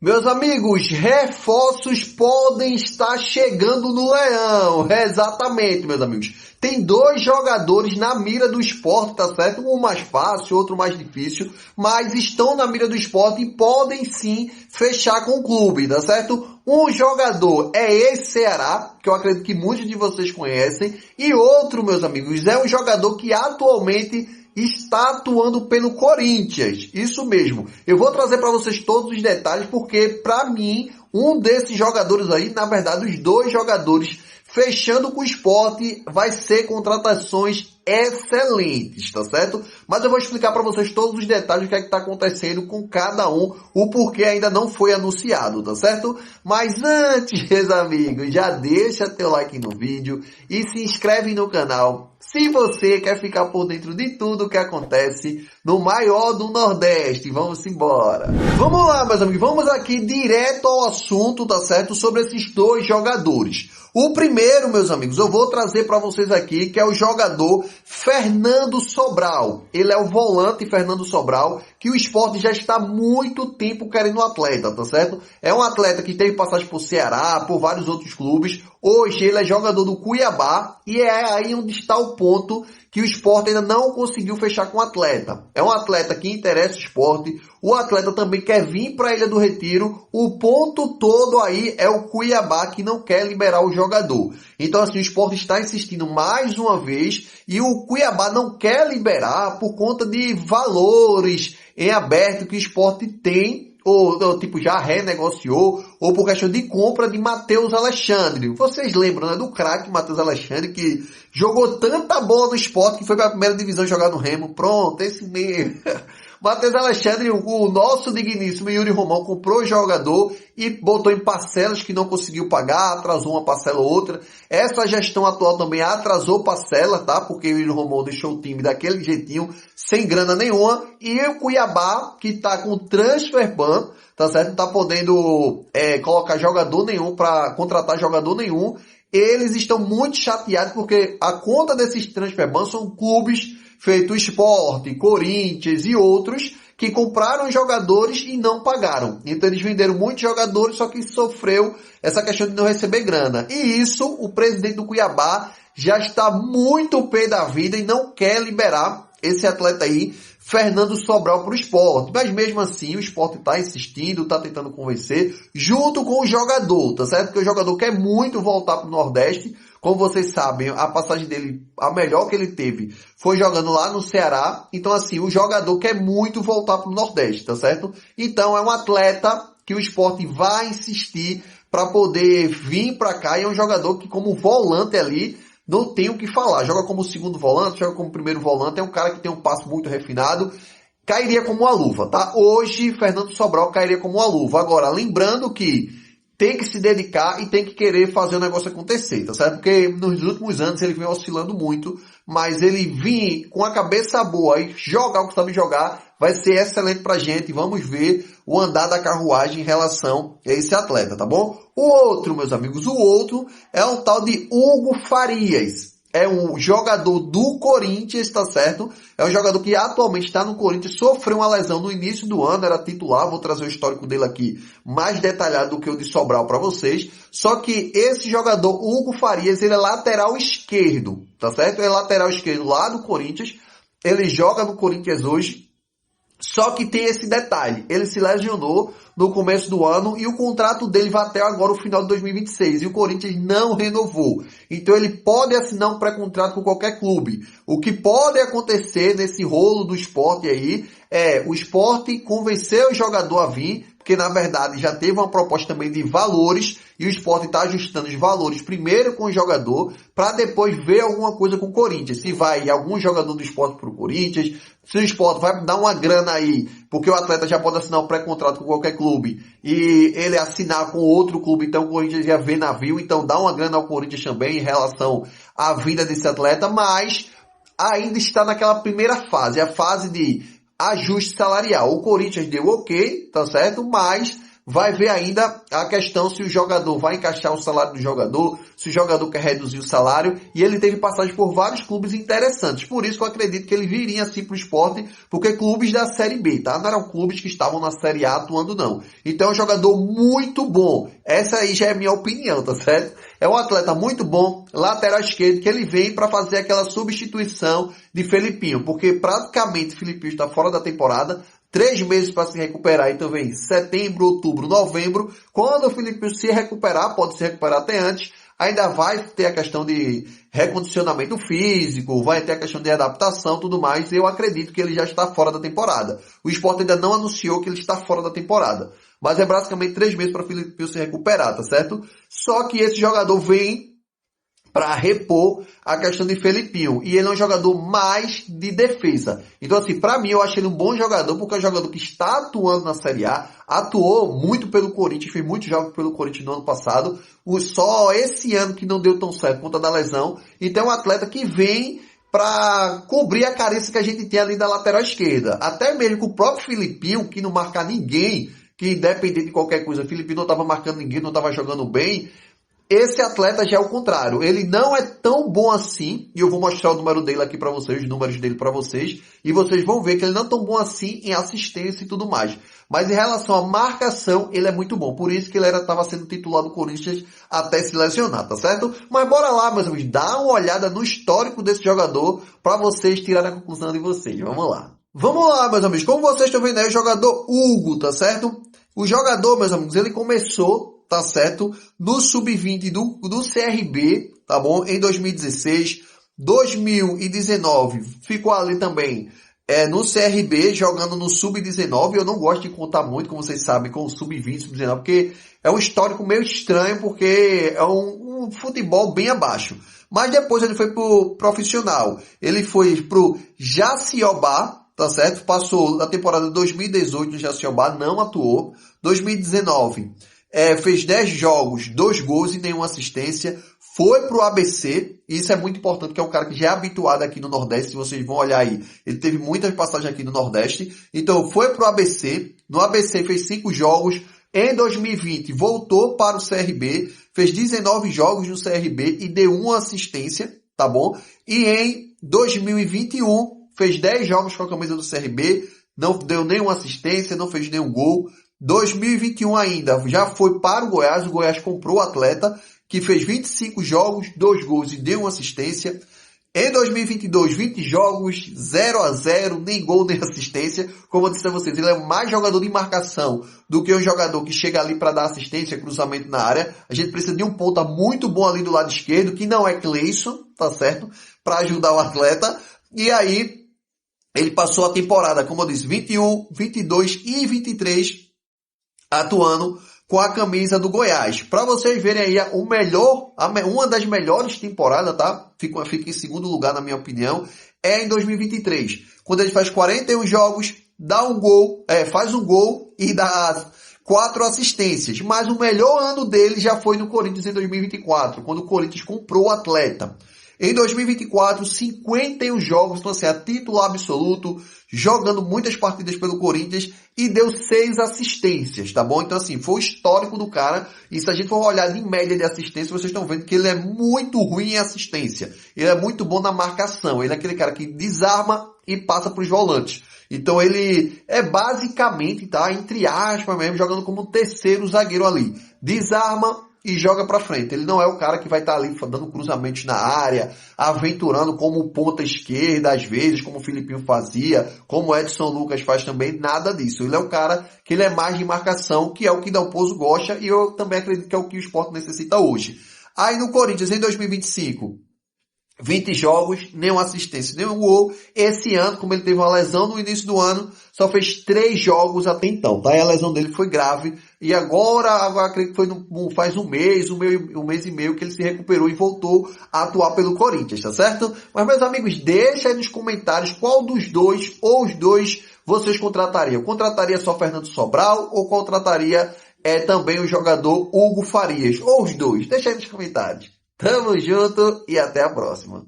Meus amigos, reforços podem estar chegando no Leão. Exatamente, meus amigos. Tem dois jogadores na mira do Sport, tá certo? Um mais fácil, outro mais difícil, mas estão na mira do Sport e podem sim fechar com o clube, tá certo? Um jogador é esse Ceará, que eu acredito que muitos de vocês conhecem, e outro, meus amigos, é um jogador que atualmente está atuando pelo Corinthians. Isso mesmo. Eu vou trazer para vocês todos os detalhes, porque para mim, um desses jogadores aí, na verdade, os dois jogadores fechando com o Sport, vai ser contratações excelentes, tá certo? Mas eu vou explicar para vocês todos os detalhes do que é que está acontecendo com cada um, o porquê ainda não foi anunciado, tá certo? Mas antes, meus amigos, já deixa teu like no vídeo e se inscreve no canal se você quer ficar por dentro de tudo que acontece no maior do Nordeste. Vamos embora. Vamos lá, meus amigos, vamos aqui direto ao assunto, tá certo? Sobre esses dois jogadores. O primeiro, meus amigos, eu vou trazer para vocês aqui, que é o jogador Fernando Sobral. Ele é o volante Fernando Sobral, que o Sport já está há muito tempo querendo um atleta, tá certo? É um atleta que teve passagem por Ceará, por vários outros clubes. Hoje ele é jogador do Cuiabá e é aí onde está o ponto que o Sport ainda não conseguiu fechar com o atleta. É um atleta que interessa o Sport, o atleta também quer vir para a Ilha do Retiro, o ponto todo aí é o Cuiabá que não quer liberar o jogador. Então assim, o Sport está insistindo mais uma vez e o Cuiabá não quer liberar por conta de valores em aberto que o Sport tem, ou tipo já renegociou, ou por questão de compra de Matheus Alexandre. Vocês lembram, né, do craque Matheus Alexandre, que jogou tanta bola no Sport que foi para a primeira divisão jogar no Remo. Pronto, esse mesmo. Matheus Alexandre, o nosso digníssimo Yuri Romão comprou o jogador e botou em parcelas que não conseguiu pagar, atrasou uma parcela ou outra. Essa gestão atual também atrasou parcela, tá? Porque o Yuri Romão deixou o time daquele jeitinho, sem grana nenhuma. E o Cuiabá, que tá com transfer ban, tá certo? Não tá podendo colocar jogador nenhum para contratar jogador nenhum. Eles estão muito chateados porque a conta desses transfer ban são clubes feito Sport, Corinthians e outros que compraram jogadores e não pagaram. Então eles venderam muitos jogadores, só que sofreu essa questão de não receber grana. E isso, o presidente do Cuiabá já está muito pé da vida e não quer liberar esse atleta aí, Fernando Sobral, para o Sport. Mas mesmo assim, o Sport está insistindo, está tentando convencer, junto com o jogador, tá certo? Porque o jogador quer muito voltar para o Nordeste. Como vocês sabem, a passagem dele, a melhor que ele teve, foi jogando lá no Ceará. Então assim, o jogador quer muito voltar para o Nordeste, tá certo? Então é um atleta que o Sport vai insistir para poder vir para cá. E é um jogador que, como volante ali, não tem o que falar. Joga como segundo volante, joga como primeiro volante. É um cara que tem um passo muito refinado. Cairia como uma luva, tá? Hoje, Fernando Sobral cairia como uma luva. Agora, lembrando que tem que se dedicar e tem que querer fazer o negócio acontecer, tá certo? Porque nos últimos anos ele vem oscilando muito, mas ele vir com a cabeça boa e jogar o que sabe jogar, vai ser excelente pra gente. Vamos ver o andar da carruagem em relação a esse atleta, tá bom? O outro, meus amigos, o outro é um tal de Hugo Farias. É um jogador do Corinthians, tá certo? É um jogador que atualmente está no Corinthians, sofreu uma lesão no início do ano, era titular, vou trazer o histórico dele aqui mais detalhado do que o de Sobral para vocês. Só que esse jogador, Hugo Farias, ele é lateral esquerdo, tá certo? Ele é lateral esquerdo lá do Corinthians, ele joga no Corinthians hoje. Só que tem esse detalhe, ele se lesionou no começo do ano e o contrato dele vai até agora o final de 2026 e o Corinthians não renovou. Então ele pode assinar um pré-contrato com qualquer clube. O que pode acontecer nesse rolo do Sport aí é o Sport convencer o jogador a vir, porque na verdade já teve uma proposta também de valores e o Sport está ajustando os valores primeiro com o jogador para depois ver alguma coisa com o Corinthians. Se vai algum jogador do Sport para o Corinthians, se o Sport vai dar uma grana aí, porque o atleta já pode assinar um pré-contrato com qualquer clube e ele assinar com outro clube, então o Corinthians ia ver navio, então dá uma grana ao Corinthians também em relação à vinda desse atleta, mas ainda está naquela primeira fase, a fase de ajuste salarial. O Corinthians deu ok, tá certo? Mas vai ver ainda a questão se o jogador vai encaixar o salário do jogador, se o jogador quer reduzir o salário, e ele teve passagem por vários clubes interessantes. Por isso que eu acredito que ele viria assim pro Sport, porque clubes da Série B, tá? Não eram clubes que estavam na Série A atuando, não. Então é um jogador muito bom. Essa aí já é minha opinião, tá certo? É um atleta muito bom, lateral esquerdo, que ele vem para fazer aquela substituição de Felipinho, porque praticamente Felipinho está fora da temporada, 3 meses para se recuperar, então vem setembro, outubro, novembro. Quando o Felipinho se recuperar, pode se recuperar até antes, ainda vai ter a questão de recondicionamento físico, vai ter a questão de adaptação, tudo mais. Eu acredito que ele já está fora da temporada. O Sport ainda não anunciou que ele está fora da temporada, mas é basicamente 3 meses para o Felipinho se recuperar, tá certo? Só que esse jogador vem para repor a questão de Felipinho. E ele é um jogador mais de defesa. Então, assim, para mim, eu achei ele um bom jogador, porque é um jogador que está atuando na Série A, atuou muito pelo Corinthians, fez muitos jogos pelo Corinthians no ano passado, só esse ano que não deu tão certo por conta da lesão. Então, é um atleta que vem para cobrir a carência que a gente tem ali da lateral esquerda. Até mesmo com o próprio Felipinho, que não marca ninguém, que independente de qualquer coisa, o Felipinho não estava marcando ninguém, não estava jogando bem. Esse atleta já é o contrário. Ele não é tão bom assim, e eu vou mostrar o número dele aqui para vocês, os números dele para vocês, e vocês vão ver que ele não é tão bom assim em assistência e tudo mais. Mas em relação à marcação, ele é muito bom. Por isso que ele estava sendo titular do Corinthians até se lesionar, tá certo? Mas bora lá, meus amigos, dá uma olhada no histórico desse jogador para vocês tirarem a conclusão de vocês. Vamos lá. Vamos lá, meus amigos. Como vocês estão vendo aí, o jogador Hugo, tá certo? O jogador, meus amigos, ele começou, tá certo, no sub-20 do CRB, tá bom? Em 2016, 2019, ficou ali também no CRB, jogando no sub-19. Eu não gosto de contar muito, como vocês sabem, com o sub-20, sub-19, porque é um histórico meio estranho, porque é um futebol bem abaixo. Mas depois ele foi pro profissional, ele foi pro Jaciobá, tá certo? Passou na temporada de 2018 no Jaciobá, não atuou. 2019, fez 10 jogos, 2 gols e nenhuma assistência. Foi pro ABC, e isso é muito importante, porque é um cara que já é habituado aqui no Nordeste, se vocês vão olhar aí, ele teve muitas passagens aqui no Nordeste. Então foi pro ABC, no ABC fez 5 jogos, em 2020 voltou para o CRB, fez 19 jogos no CRB e deu uma assistência, tá bom? E em 2021 fez 10 jogos com a camisa do CRB, não deu nenhuma assistência, não fez nenhum gol. 2021 ainda, já foi para o Goiás comprou o atleta, que fez 25 jogos, 2 gols e deu uma assistência. Em 2022, 20 jogos, 0-0, nem gol nem assistência. Como eu disse a vocês, ele é mais jogador de marcação do que um jogador que chega ali para dar assistência, cruzamento na área. A gente precisa de um ponta muito bom ali do lado esquerdo, que não é Cleison, tá certo? Para ajudar o atleta. E aí, ele passou a temporada, como eu disse, 21, 22 e 23, atuando com a camisa do Goiás. Para vocês verem aí uma das melhores temporadas, tá? Fica em segundo lugar, na minha opinião, é em 2023. Quando ele faz 41 jogos, dá um gol, faz um gol e dá 4 assistências. Mas o melhor ano dele já foi no Corinthians em 2024, quando o Corinthians comprou o atleta. Em 2024, 51 jogos, então assim, é titular absoluto, jogando muitas partidas pelo Corinthians e deu 6 assistências, tá bom? Então assim, foi o histórico do cara, e se a gente for olhar de média de assistência, vocês estão vendo que ele é muito ruim em assistência. Ele é muito bom na marcação, ele é aquele cara que desarma e passa para os volantes. Então ele é basicamente, tá, entre aspas mesmo, jogando como um terceiro zagueiro ali. Desarma e joga pra frente. Ele não é o cara que vai estar ali dando cruzamentos na área, aventurando como ponta esquerda, às vezes, como o Felipinho fazia, como o Edson Lucas faz também, nada disso. Ele é um cara que ele é mais de marcação, que é o que Dalpozo gosta, e eu também acredito que é o que o Sport necessita hoje. Aí no Corinthians, em 2025, 20 jogos, nenhuma assistência, nenhum gol. Esse ano, como ele teve uma lesão no início do ano, só fez 3 jogos até então, tá? E a lesão dele foi grave. E agora acredito que foi faz um mês e meio que ele se recuperou e voltou a atuar pelo Corinthians, tá certo? Mas, meus amigos, deixa aí nos comentários qual dos dois, ou os dois, vocês contratariam. Contrataria só Fernando Sobral ou contrataria também o jogador Hugo Farias? Ou os dois? Deixa aí nos comentários. Tamo junto e até a próxima.